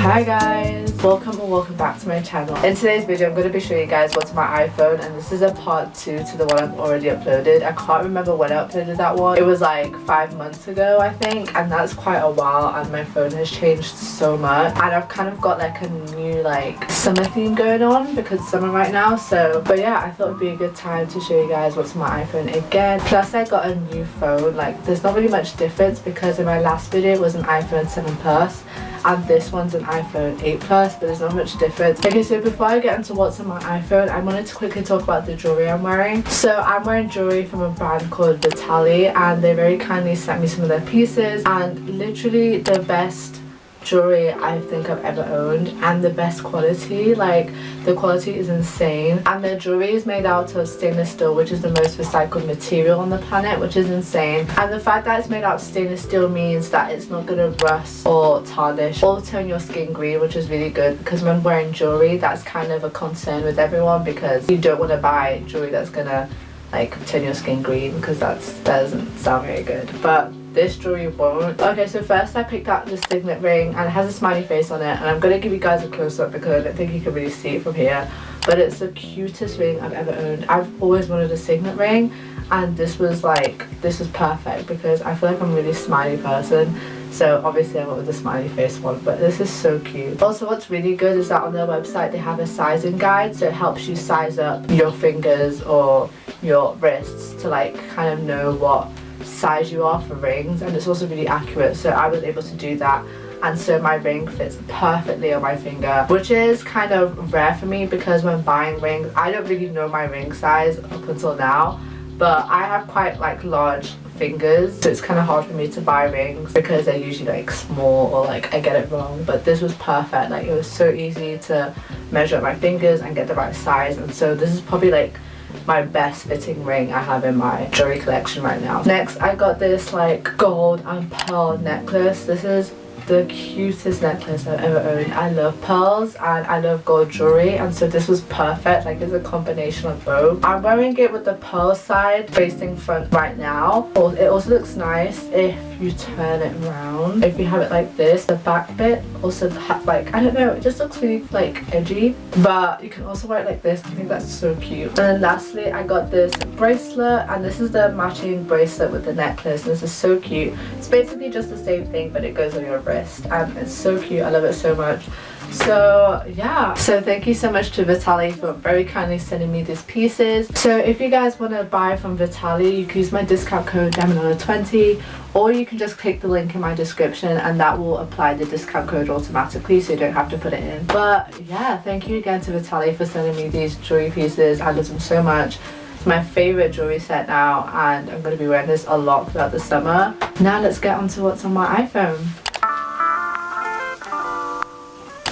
Hi guys, welcome or welcome back to my channel. In today's video I'm going to be showing you guys what's on my iPhone, and this is a part 2 to the one I've already uploaded. I can't remember when I uploaded that one. It was like 5 months ago I think, and that's quite a while, and my phone has changed so much, and I've kind of got like a new like summer theme going on because it's summer right now. But yeah, I thought it'd be a good time to show you guys what's on my iPhone again. Plus I got a new phone. Like there's not really much difference because in my last video it was an iPhone 7 Plus and this one's an iPhone 8 Plus, but there's not much difference. Okay, so before I get into what's on my iPhone, I wanted to quickly talk about the jewellery I'm wearing. So I'm wearing jewellery from a brand called Vitaly, and they very kindly sent me some of their pieces, and literally the best jewelry I think I've ever owned, and the best quality. Like the quality is insane, and the jewelry is made out of stainless steel, which is the most recycled material on the planet, which is insane. And the fact that it's made out of stainless steel means that it's not gonna rust or tarnish or turn your skin green, which is really good, because when wearing jewelry that's kind of a concern with everyone, because you don't want to buy jewelry that's gonna like turn your skin green, because that doesn't sound very good. But this jewelry won't. Okay, so first I picked out the signet ring, and it has a smiley face on it, and I'm gonna give you guys a close-up because I don't think you can really see it from here, but it's the cutest ring I've ever owned. I've always wanted a signet ring, and this was perfect because I feel like I'm a really smiley person. So obviously I went with the smiley face one, but this is so cute. Also, what's really good is that on their website they have a sizing guide, so it helps you size up your fingers or your wrists to like kind of know what size you are for rings, and it's also really accurate, so I was able to do that, and so my ring fits perfectly on my finger, which is kind of rare for me because when buying rings I don't really know my ring size up until now, but I have quite like large fingers, so it's kind of hard for me to buy rings because they're usually like small or like I get it wrong. But this was perfect. Like it was so easy to measure up my fingers and get the right size, and so this is probably like my best fitting ring I have in my jewelry collection right now. Next I got this like gold and pearl necklace. This is the cutest necklace I've ever owned. I love pearls and I love gold jewelry, and so this was perfect. Like it's a combination of both. I'm wearing it with the pearl side facing front right now. It also looks nice if you turn it around. If you have it like this, the back bit also like, I don't know, it just looks really like edgy, but you can also wear it like this. I think that's so cute. And then lastly I got this bracelet, and this is the matching bracelet with the necklace. This is so cute. It's basically just the same thing, but it goes on your wrist, and it's so cute. I love it so much. So yeah, so thank you so much to Vitaly for very kindly sending me these pieces. So if you guys want to buy from Vitaly, you can use my discount code damilolaogg20, or you can just click the link in my description and that will apply the discount code automatically, so you don't have to put it in. But yeah, thank you again to Vitaly for sending me these jewelry pieces. I love them so much. It's my favorite jewelry set now, and I'm going to be wearing this a lot throughout the summer. Now let's get on to what's on my iPhone.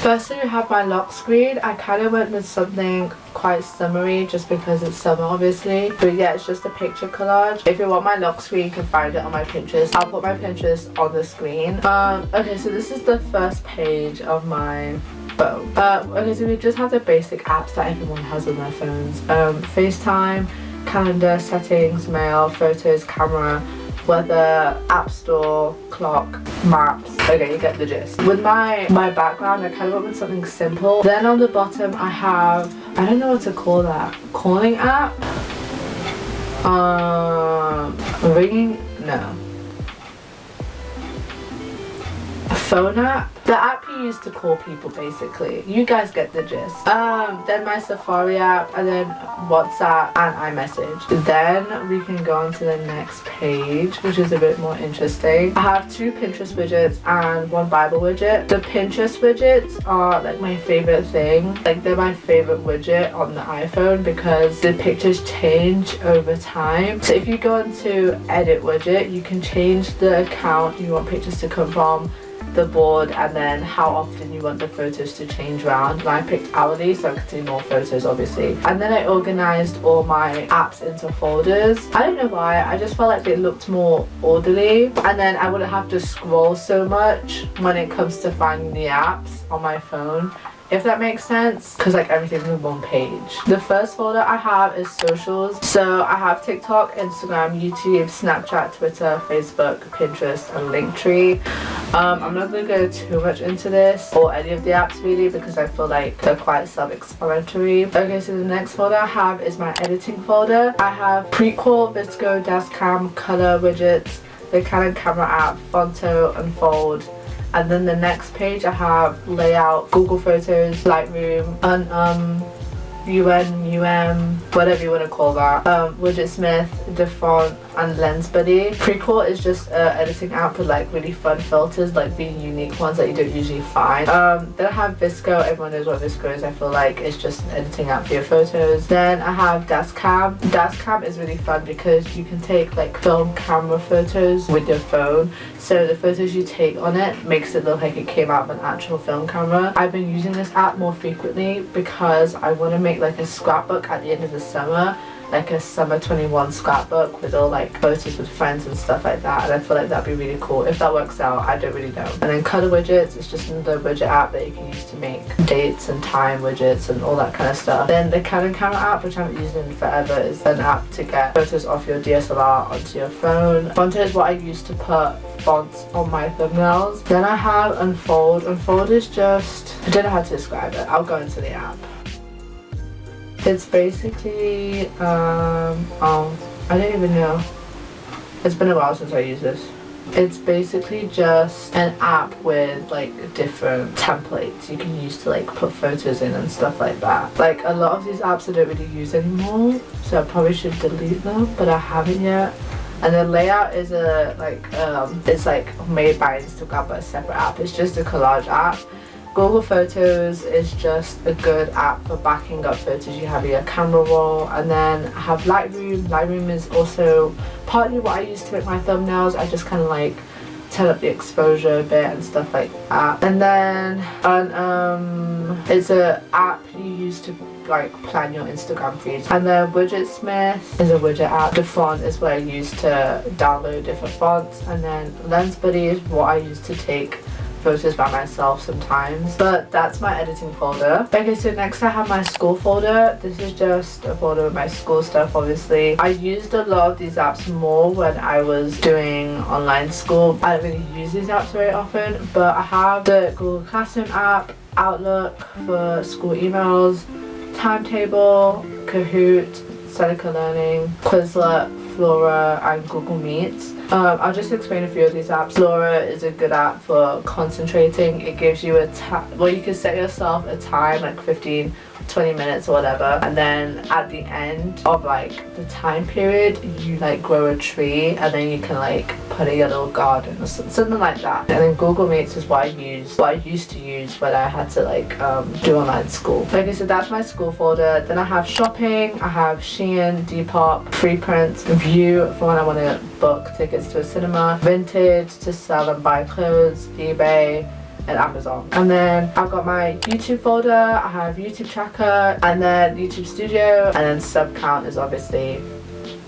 Firstly, we have my lock screen. I kind of went with something quite summery just because it's summer obviously, but yeah, it's just a picture collage. If you want my lock screen, you can find it on my Pinterest. I'll put my Pinterest on the screen. Okay, so this is the first page of my phone. Okay, so we just have the basic apps that everyone has on their phones. FaceTime, calendar, settings, mail, photos, camera, weather, app store, clock, maps. Okay, you get the gist. With my background I kind of went with something simple. Then on the bottom I have, I don't know what to call that, calling app, ringing, no, a phone app, the app you use to call people basically. You guys get the gist. Then my Safari app, and then WhatsApp and iMessage. Then we can go on to the next page, which is a bit more interesting. I have 2 Pinterest widgets and 1 Bible widget. The Pinterest widgets are like my favorite thing. Like they're my favorite widget on the iPhone because the pictures change over time. So if you go into edit widget, you can change the account you want pictures to come from, the board, and then how often you want the photos to change around. And I picked hourly so I could see more photos obviously. And then I organized all my apps into folders. I don't know why, I just felt like it looked more orderly, and then I wouldn't have to scroll so much when it comes to finding the apps on my phone. if that makes sense, because like everything's in one page. The first folder I have is socials. So I have TikTok, Instagram, YouTube, Snapchat, Twitter, Facebook, Pinterest, and Linktree. I'm not going to go too much into this or any of the apps really, because I feel like they're quite self-explanatory. Okay, so the next folder I have is my editing folder. I have Prequel, VSco, Dashcam, Color, Widgets, the Canon camera app, Fonto, Unfold. And then the next page I have Layout, Google Photos, Lightroom, and whatever you want to call that, Widgetsmith, DeFont, and Lens Buddy. Prequel is just an editing app with like really fun filters, like really unique ones that you don't usually find. Then I have VSco. Everyone knows what VSco is. I feel like it's just an editing app for your photos. Then I have Dashcam. Dashcam is really fun because you can take like film camera photos with your phone. So the photos you take on it makes it look like it came out of an actual film camera. I've been using this app more frequently because I want to make like a scrapbook at the end of the summer, like a summer 21 scrapbook with all like photos with friends and stuff like that, and I feel like that'd be really cool. If that works out, I don't really know. And then Color Widgets is just another widget app that you can use to make dates and time widgets and all that kind of stuff. Then the Canon camera app, which I haven't used in forever, is an app to get photos off your DSLR onto your phone. Fonto is what I use to put fonts on my thumbnails. Then I have Unfold. Unfold is just, I don't know how to describe it. I'll go into the app. It's basically, I don't even know. It's been a while since I used this. It's basically just an app with like different templates you can use to like put photos in and stuff like that. Like a lot of these apps I don't really use anymore, so I probably should delete them, but I haven't yet. And then Layout is it's like made by Instagram but a separate app. It's just a collage app. Google Photos is just a good app for backing up photos you have in your camera roll. And then I have Lightroom. Lightroom is also partly what I use to make my thumbnails. I just kind of like turn up the exposure a bit and stuff like that. And then it's an app you use to like plan your Instagram feeds. And then Widgetsmith is a widget app. The font is what I use to download different fonts. And then Lens Buddy is what I use to take photos by myself sometimes. But that's my editing folder. Okay, so next I have my school folder. This is just a folder with my school stuff, obviously. I used a lot of these apps more when I was doing online school. I don't really use these apps very often, but I have the Google Classroom app, Outlook for school emails, Timetable, Kahoot, Seneca Learning, Quizlet, Flora, and Google Meets. I'll just explain a few of these apps. Flora is a good app for concentrating. It gives you a time, well, you can set yourself a time like 15 20 minutes or whatever, and then at the end of like the time period you like grow a tree and then you can like put in your little garden or something like that. And then Google Meets is what I used to use when I had to like do online school. Okay, so that's my school folder. Then I have shopping. I have Shein, Depop, free prints, View for when I want to book tickets to a cinema, Vintage to sell and buy clothes, eBay, and Amazon. And then I've got my YouTube folder. I have YouTube tracker, and then YouTube studio, and then sub count is obviously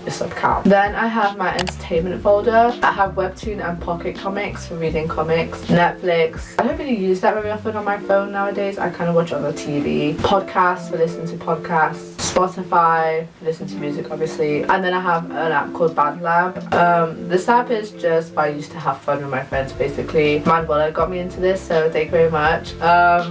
a sub count. Then I have my entertainment folder. I have Webtoon and Pocket Comics for reading comics, Netflix. I don't really use that very often on my phone nowadays. I kind of watch it on the TV. Podcasts for listening to podcasts, Spotify for listening to music obviously. And then I have an app called Band Lab. This app is just I used to have fun with my friends basically. Manuela got me into this, so thank you very much.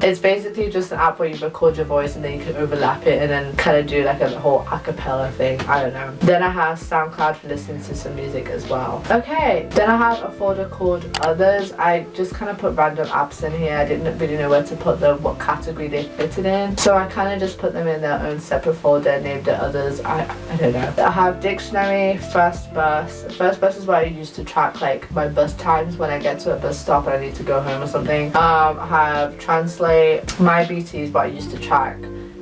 It's basically just an app where you record your voice and then you can overlap it and then kind of do like a whole a cappella thing. I don't know. Then I have SoundCloud for listening to some music as well. Okay, then I have a folder called Others. I just kind of put random apps in here. I didn't really know where to put them, what category they fitted in, so I kind of just put them in their own separate folder, named it Others. I don't know. I have Dictionary, First Bus. First Bus is what I use to track like my bus times when I get to a bus stop and I need to go home or something. I have Translate. My BT is what I use to track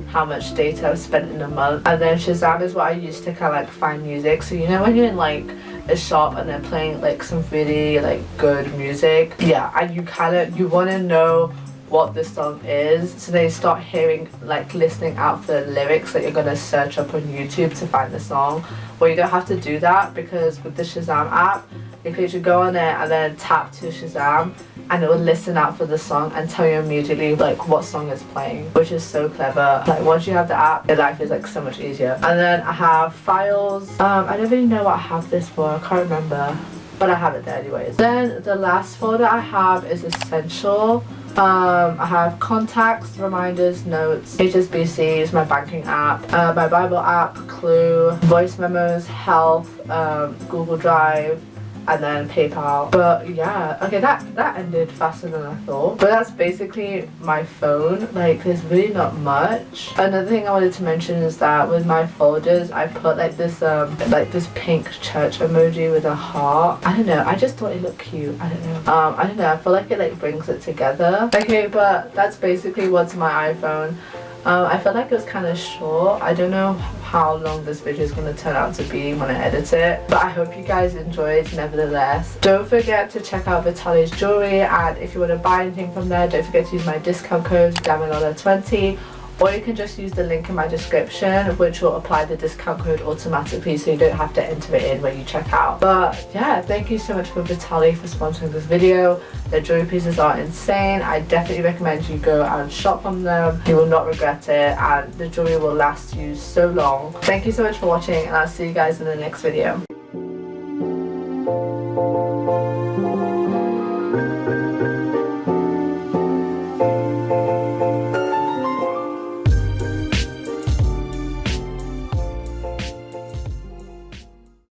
how much data I've spent in a month. And then Shazam is what I use to kind of like find music. So you know when you're in like a shop and they're playing like some really like good music, yeah, and you want to know what the song is, so they start hearing like listening out for the lyrics that you're gonna search up on YouTube to find the song. Well, you don't have to do that because with the Shazam app You can literally go on it and then tap to Shazam, and it will listen out for the song and tell you immediately like what song is playing, which is so clever. Like once you have the app, your life is like so much easier. And then I have files. I don't really know what I have this for, I can't remember, but I have it there anyways. Then the last folder I have is essential. I have contacts, reminders, notes, HSBC is my banking app, my Bible app, Clue, voice memos, health, Google Drive, and then PayPal. But yeah, okay, that ended faster than I thought. But that's basically my phone. Like there's really not much. Another thing I wanted to mention is that with my folders I put like this pink church emoji with a heart. I don't know, I just thought it looked cute. I don't know, I feel like it like brings it together. Okay, but that's basically what's my iPhone. I felt like it was kind of short. I don't know how long this video is going to turn out to be when I edit it, but I hope you guys enjoyed nevertheless. Don't forget to check out Vitaly's jewellery, and if you want to buy anything from there, don't forget to use my discount code damilolaogg20, or you can just use the link in my description, which will apply the discount code automatically so you don't have to enter it in when you check out. But yeah, thank you so much for Vitaly for sponsoring this video. Their jewelry pieces are insane. I definitely recommend you go and shop from them. You will not regret it, and the jewelry will last you so long. Thank you so much for watching, and I'll see you guys in the next video.